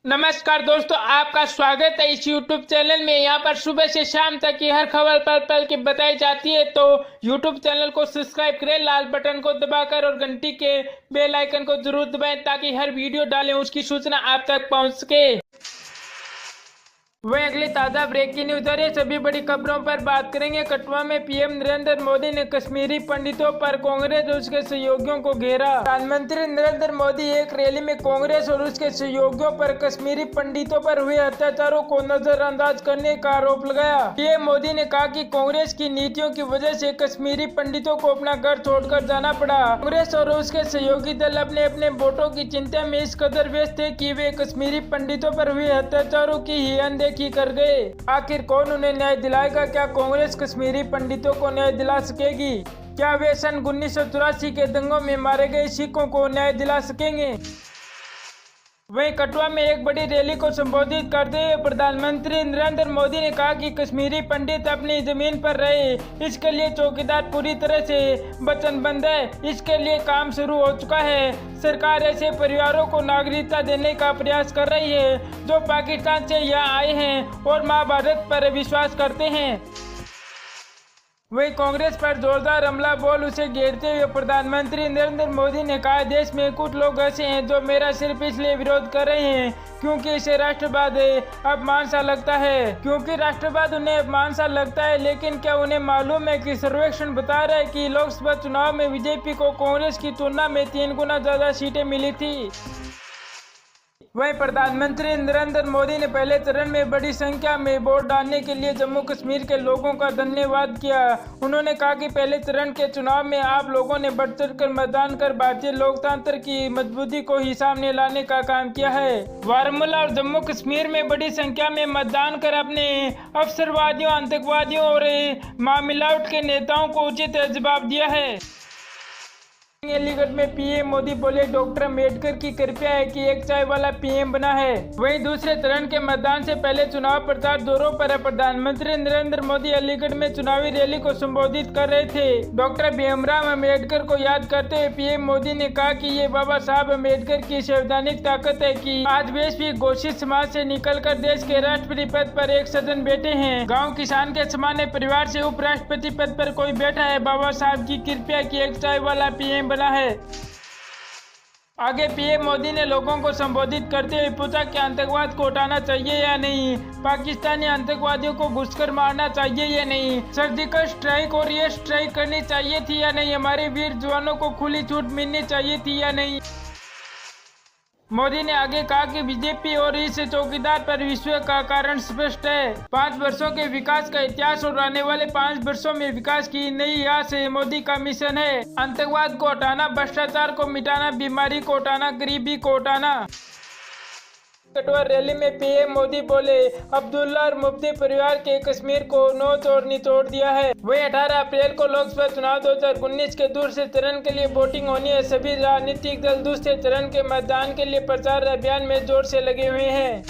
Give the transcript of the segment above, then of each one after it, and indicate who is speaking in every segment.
Speaker 1: नमस्कार दोस्तों, आपका स्वागत है इस YouTube चैनल में। यहाँ पर सुबह से शाम तक की हर खबर पल पल की बताई जाती है, तो YouTube चैनल को सब्सक्राइब करें लाल बटन को दबाकर और घंटी के बेल आइकन को जरूर दबाएं ताकि हर वीडियो डालें उसकी सूचना आप तक पहुँच सके। वहीं अगली ताज़ा ब्रेकिंग न्यूज आ रही है, सभी बड़ी खबरों पर बात करेंगे। कठुआ में पीएम नरेंद्र मोदी ने कश्मीरी पंडितों पर कांग्रेस और उसके सहयोगियों को घेरा। प्रधानमंत्री नरेंद्र मोदी एक रैली में कांग्रेस और उसके सहयोगियों पर कश्मीरी पंडितों पर हुए अत्याचारों को नजरअंदाज करने का आरोप लगाया। पीएम मोदी ने कहा कि कांग्रेस की नीतियों की वजह से कश्मीरी पंडितों को अपना घर छोड़कर जाना पड़ा। कांग्रेस और उसके सहयोगी दल अपने अपने वोटों की चिंता में इस कदर व्यस्त थे कि वे कश्मीरी पंडितों पर हुए अत्याचारों की ही अनदेखी कर गए। आखिर कौन उन्हें न्याय दिलाएगा? क्या कांग्रेस कश्मीरी पंडितों को न्याय दिला सकेगी? क्या वे सन 1984 के दंगों में मारे गए सिखों को न्याय दिला सकेंगे? वहीं कठुआ में एक बड़ी रैली को संबोधित करते हुए प्रधानमंत्री नरेंद्र मोदी ने कहा कि कश्मीरी पंडित अपनी जमीन पर रहे, इसके लिए चौकीदार पूरी तरह से वचनबद्ध है। इसके लिए काम शुरू हो चुका है। सरकार ऐसे परिवारों को नागरिकता देने का प्रयास कर रही है जो पाकिस्तान से यहाँ आए हैं और महाभारत पर विश्वास करते हैं। वहीं कांग्रेस पर जोरदार हमला बोल उसे घेरते हुए प्रधानमंत्री नरेंद्र मोदी ने कहा, देश में कुछ लोग ऐसे हैं जो मेरा सिर्फ इसलिए विरोध कर रहे हैं क्योंकि इसे राष्ट्रवाद अपमान सा लगता है। क्योंकि राष्ट्रवाद उन्हें अपमान सा लगता है, लेकिन क्या उन्हें मालूम है कि सर्वेक्षण बता रहा है कि लोकसभा चुनाव में बीजेपी को कांग्रेस की तुलना में 3 गुना ज्यादा सीटें मिली थी। वहीं प्रधानमंत्री नरेंद्र मोदी ने पहले चरण में बड़ी संख्या में वोट डालने के लिए जम्मू कश्मीर के लोगों का धन्यवाद किया। उन्होंने कहा कि पहले चरण के चुनाव में आप लोगों ने बढ़ चढ़ कर मतदान कर भारतीय लोकतंत्र की मजबूती को ही सामने लाने का काम किया है। बारामूला और जम्मू कश्मीर में बड़ी संख्या में मतदान कर अपने अवसरवादियों, आतंकवादियों और मामिलावट के नेताओं को उचित जवाब दिया है। अलीगढ़ में पीएम मोदी बोले, डॉक्टर अम्बेडकर की कृपया है कि एक चाय वाला पीएम बना है। वहीं दूसरे चरण के मतदान से पहले चुनाव प्रचार जोरों पर है। प्रधानमंत्री नरेंद्र मोदी अलीगढ़ में चुनावी रैली को संबोधित कर रहे थे। डॉक्टर भीमराव अम्बेडकर को याद करते हुए पीएम मोदी ने कहा कि ये बाबा साहब अम्बेडकर की संवैधानिक ताकत है कि आज वैश्विक घोषित समाज से निकलकर देश के राष्ट्रपति पद पर एक सज्जन बैठे हैं। गाँव किसान के सामान्य परिवार से उपराष्ट्रपति पद पर कोई बैठा है। बाबा साहब की कृपया की एक चाय वाला पीएम बना है। आगे पीएम मोदी ने लोगों को संबोधित करते हुए पूछा कि आतंकवाद को हटाना चाहिए या नहीं, पाकिस्तानी आतंकवादियों को घुसकर मारना चाहिए या नहीं, सर्जिकल स्ट्राइक और एयर स्ट्राइक करनी चाहिए थी या नहीं, हमारे वीर जवानों को खुली छूट मिलनी चाहिए थी या नहीं। मोदी ने आगे कहा कि बीजेपी और इस चौकीदार पर विश्वास का कारण स्पष्ट है। 5 वर्षों के विकास का इतिहास और आने वाले 5 वर्षों में विकास की नई आस मोदी का मिशन है। आतंकवाद को हटाना, भ्रष्टाचार को मिटाना, बीमारी को हटाना, गरीबी को हटाना। कठुआ रैली में पीएम मोदी बोले, अब्दुल्ला और मुफ्ती परिवार के कश्मीर को नोच और निचोड़ दिया है। वहीं 18 अप्रैल को लोकसभा चुनाव 2019 के दूसरे चरण के लिए वोटिंग होनी है। सभी राजनीतिक दल दूसरे चरण के मतदान के लिए प्रचार अभियान में जोर से लगे हुए हैं।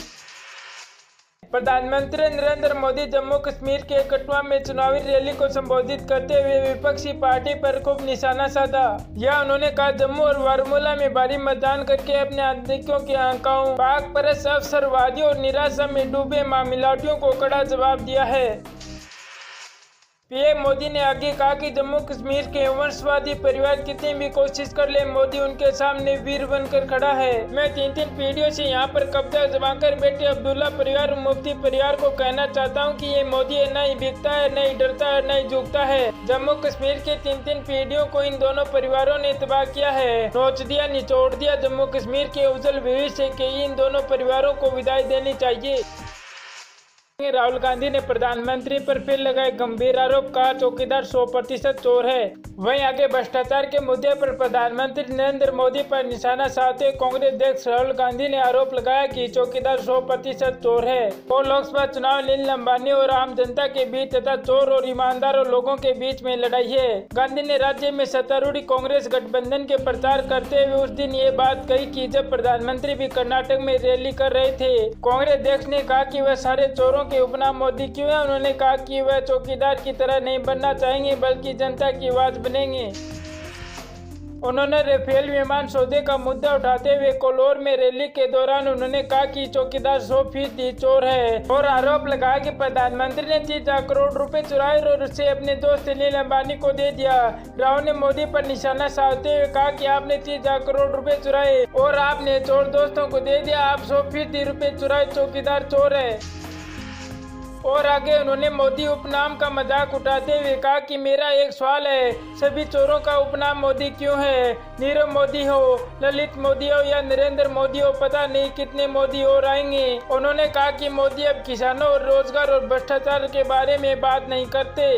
Speaker 1: प्रधानमंत्री नरेंद्र मोदी जम्मू कश्मीर के कठुआ में चुनावी रैली को संबोधित करते हुए विपक्षी पार्टी पर खूब निशाना साधा। यह उन्होंने कहा, जम्मू और बारामूला में भारी मतदान करके अपने आतंकियों की आकांक्षाओं, पाक परस्त अवसरवादियों और निराशा में डूबे मामिलाटियों को कड़ा जवाब दिया है। पीएम मोदी ने आगे कहा कि जम्मू कश्मीर के वंशवादी परिवार कितनी भी कोशिश कर ले, मोदी उनके सामने वीर बनकर खड़ा है। मैं 3 पीढ़ियों से यहाँ पर कब्जा जमाकर बैठे अब्दुल्ला परिवार और मुफ्ती परिवार को कहना चाहता हूँ कि ये मोदी है, न ही बिकता है, न ही डरता है, न ही झुकता है। जम्मू कश्मीर के 3 पीढ़ियों को इन दोनों परिवारों ने तबाह किया है, नोच दिया, निचोड़ दिया। जम्मू कश्मीर के उज्जवल भविष्य के इन दोनों परिवारों को विदाई देनी चाहिए। राहुल गांधी ने प्रधानमंत्री पर फिर लगाए गंभीर आरोप, कहा चौकीदार 100% चोर है। वहीं आगे भ्रष्टाचार के मुद्दे पर प्रधानमंत्री नरेंद्र मोदी पर निशाना साधते कांग्रेस अध्यक्ष राहुल गांधी ने आरोप लगाया कि चौकीदार 100% चोर है और लोकसभा चुनाव नील अंबानी और आम जनता के बीच तथा चोर और ईमानदार लोगों के बीच में लड़ाई है। गांधी ने राज्य में सत्तारूढ़ कांग्रेस गठबंधन के प्रचार करते हुए उस दिन ये बात कही कि जब प्रधानमंत्री भी कर्नाटक में रैली कर रहे थे। कांग्रेस अध्यक्ष ने कहा कि वह सारे चोरों के उपनाम मोदी क्यों है। उन्होंने कहा कि वह चौकीदार की तरह नहीं बनना चाहेंगे बल्कि जनता की आवाज बनेंगे। उन्होंने राफेल विमान सौदे का मुद्दा उठाते हुए कोल्लूर में रैली के दौरान उन्होंने कहा कि चौकीदार 100% चोर है और आरोप लगाया कि प्रधानमंत्री ने 30 करोड़ रुपए चुराए और उसे अपने दोस्त अनिल अंबानी को दे दिया। राहुल ने मोदी पर निशाना साधते हुए कहा कि आपने 30 करोड़ रुपए चुराए और आपने चोर दोस्तों को दे दिया, आप 100% रुपए चुराए, चौकीदार चोर है। और आगे उन्होंने मोदी उपनाम का मजाक उठाते हुए कहा कि मेरा एक सवाल है, सभी चोरों का उपनाम मोदी क्यों है? नीरव मोदी हो, ललित मोदी हो या नरेंद्र मोदी हो, पता नहीं कितने मोदी और आएंगे। उन्होंने कहा कि मोदी अब किसानों और रोजगार और भ्रष्टाचार के बारे में बात नहीं करते।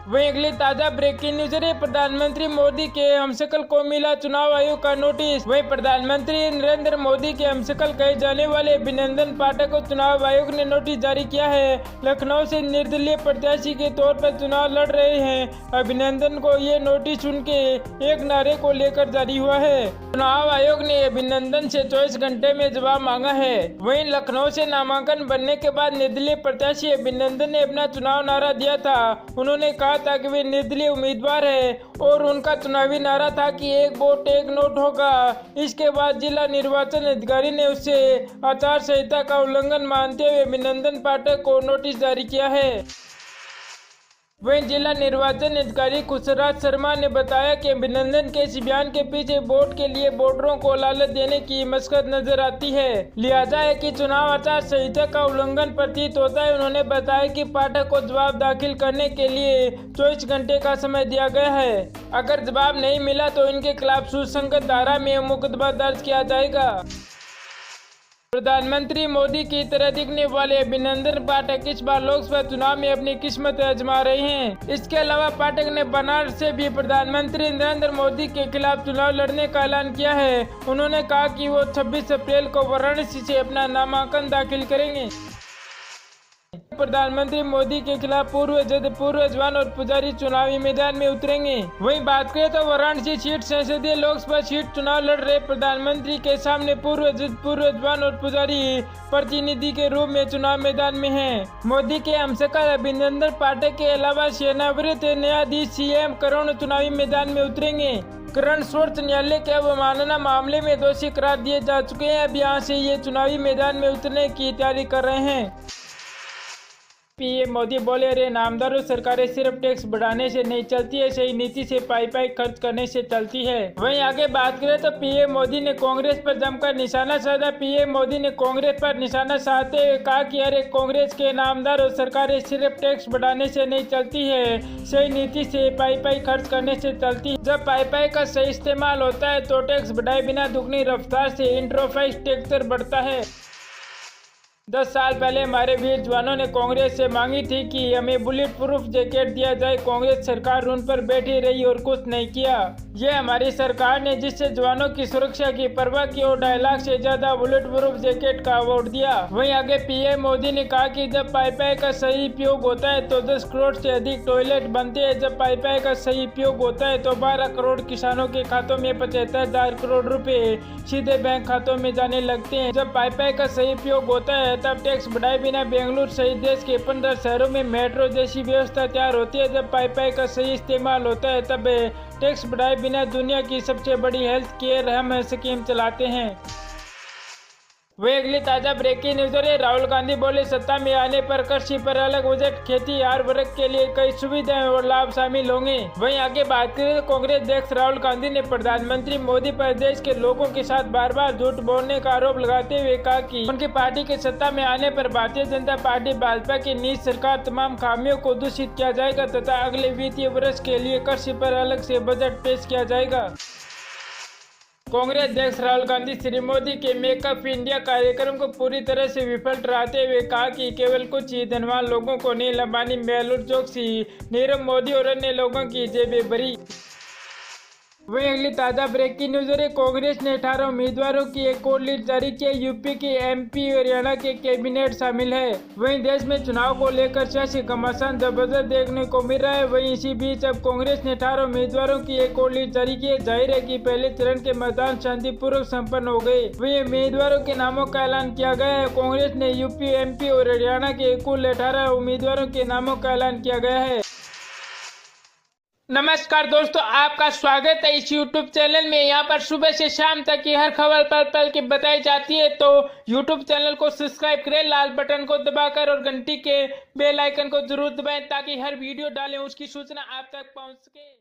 Speaker 1: वहीं अगली ताजा ब्रेकिंग न्यूज है, प्रधानमंत्री मोदी के हमशक्ल को मिला चुनाव आयोग का नोटिस। वहीं प्रधानमंत्री नरेंद्र मोदी के हमशक्ल कहे जाने वाले अभिनंदन पाठक को चुनाव आयोग ने नोटिस जारी किया है। लखनऊ से निर्दलीय प्रत्याशी के तौर पर चुनाव लड़ रहे हैं अभिनंदन को ये नोटिस उनके एक नारे को लेकर जारी हुआ है। चुनाव आयोग ने अभिनंदन से 24 घंटे में जवाब मांगा है। वहीं लखनऊ से नामांकन बनने के बाद निर्दलीय प्रत्याशी अभिनंदन ने अपना चुनाव नारा दिया था। उन्होंने कहा था कि वे निर्दलीय उम्मीदवार है और उनका चुनावी नारा था कि एक वोट एक नोट होगा। इसके बाद जिला निर्वाचन अधिकारी ने उससे आचार संहिता का उल्लंघन मानते हुए अभिनंदन पाठक को नोटिस जारी किया है। वहीं जिला निर्वाचन अधिकारी खुशराज शर्मा ने बताया कि अभिनंदन के इस बयान के पीछे वोट के लिए वोटरों को लालच देने की मशक्कत नजर आती है, लिहाजा है कि चुनाव आचार संहिता का उल्लंघन प्रतीत होता है। उन्होंने बताया कि पाठक को जवाब दाखिल करने के लिए 24 घंटे का समय दिया गया है। अगर जवाब नहीं मिला तो इनके खिलाफ सुसंगत धारा में मुकदमा दर्ज किया जाएगा। प्रधानमंत्री मोदी की तरह दिखने वाले अभिनंदन पाठक इस बार लोकसभा चुनाव में अपनी किस्मत आजमा रहे हैं। इसके अलावा पाठक ने बनारस से भी प्रधानमंत्री नरेंद्र मोदी के खिलाफ चुनाव लड़ने का ऐलान किया है। उन्होंने कहा कि वो 26 अप्रैल को वाराणसी से अपना नामांकन दाखिल करेंगे। प्रधानमंत्री मोदी के खिलाफ पूर्व जवान और पुजारी चुनावी मैदान में उतरेंगे। वहीं बात करें तो वाराणसी सीट संसदीय लोकसभा सीट चुनाव लड़ रहे प्रधानमंत्री के सामने पूर्व जवान और पुजारी प्रतिनिधि के रूप में चुनाव मैदान में हैं। मोदी के हमशक्ल अभिनंदन पाठक के अलावा सेवानिवृत्त न्यायाधीश CM करण चुनावी मैदान में उतरेंगे। करण सर्वोच्च न्यायालय के अवमानना मामले में दोषी करार दिए जा चुके हैं। अब यहाँ से ये चुनावी मैदान में उतरने की तैयारी कर रहे हैं। पीएम मोदी बोले, अरे नामदारों, सरकारें सिर्फ टैक्स बढ़ाने से नहीं चलती है, सही नीति से पाई खर्च करने से चलती है। वहीं आगे बात करें तो पीएम मोदी ने कांग्रेस पर जमकर निशाना साधा। पीएम मोदी ने कांग्रेस पर निशाना साधते हुए कहा कि अरे कांग्रेस के नामदारों, सरकारें सिर्फ टैक्स बढ़ाने से नहीं चलती है, सही नीति से पाई खर्च करने से चलती है। जब पाई का सही इस्तेमाल होता है तो टैक्स बढ़ाए बिना दुगनी रफ्तार से इंफ्रास्ट्रक्चर बढ़ता है। 10 साल पहले हमारे वीर जवानों ने कांग्रेस से मांगी थी कि हमें बुलेट प्रूफ जैकेट दिया जाए। कांग्रेस सरकार उन पर बैठी रही और कुछ नहीं किया। ये हमारी सरकार ने जिससे जवानों की सुरक्षा की परवाह की और 2.5 लाख से ज्यादा बुलेट प्रूफ जैकेट का अवार्ड दिया। वहीं आगे पीएम मोदी ने कहा कि जब पाई का सही उपयोग होता है तो 10 करोड़ से अधिक टॉयलेट बनते हैं। जब पाई का सही उपयोग होता है तो 12 करोड़ किसानों के खातों में 75,000 करोड़ रुपए सीधे बैंक खातों में जाने लगते हैं। जब पाई का सही उपयोग होता है तब टैक्स बढ़ाए बिना बेंगलुरु सहित देश के 15 शहरों में मेट्रो जैसी व्यवस्था तैयार होती है। जब पाई का सही इस्तेमाल होता है तब टैक्स बढ़ाए बिना दुनिया की सबसे बड़ी हेल्थ केयर हम स्कीम चलाते हैं। वे अगली ताजा ब्रेकिंग न्यूज है, राहुल गांधी बोले, सत्ता में आने पर कृषि पर अलग बजट, खेती हर वर्ग के लिए कई सुविधाएं और लाभ शामिल होंगे। वहीं आगे बात करें तो कांग्रेस अध्यक्ष राहुल गांधी ने प्रधानमंत्री मोदी पर देश के लोगों के साथ बार बार झूठ बोलने का आरोप लगाते हुए कहा कि उनकी पार्टी के सत्ता में आने पर भारतीय जनता पार्टी भाजपा की नीति सरकार तमाम खामियों को दूषित किया जाएगा तथा अगले वित्तीय वर्ष के लिए कृषि पर अलग से बजट पेश किया जाएगा। कांग्रेस अध्यक्ष राहुल गांधी श्री मोदी के मेकअप इंडिया कार्यक्रम को पूरी तरह से विफल ठहराते हुए कहा कि केवल कुछ ही धनवान लोगों को नील अंबानी, मेहुल चोकसी, नीरव मोदी और अन्य लोगों की जेबें भरी। वहीं अगली ताजा ब्रेकिंग न्यूज है, कांग्रेस ने 18 उम्मीदवारों की एक और लिस्ट जारी की। यूपी की MP और हरियाणा के कैबिनेट शामिल है। वहीं देश में चुनाव को लेकर सियासी घमासान जबरदस्त देखने को मिल रहा है। वहीं इसी बीच अब कांग्रेस ने 18 उम्मीदवारों की एक और लिस्ट जारी की है। जाहिर है कि पहले चरण के मतदान शांतिपूर्वक संपन्न हो गए। वहीं उम्मीदवारों के नामों का ऐलान किया गया है। कांग्रेस ने यूपी, MP और हरियाणा के कुल 18 उम्मीदवारों के नामों का ऐलान किया गया है। नमस्कार दोस्तों, आपका स्वागत है इस YouTube चैनल में। यहाँ पर सुबह से शाम तक की हर खबर पल पल की बताई जाती है, तो YouTube चैनल को सब्सक्राइब करें लाल बटन को दबाकर और घंटी के बेल आइकन को जरूर दबाएं ताकि हर वीडियो डालें उसकी सूचना आप तक पहुँच सके।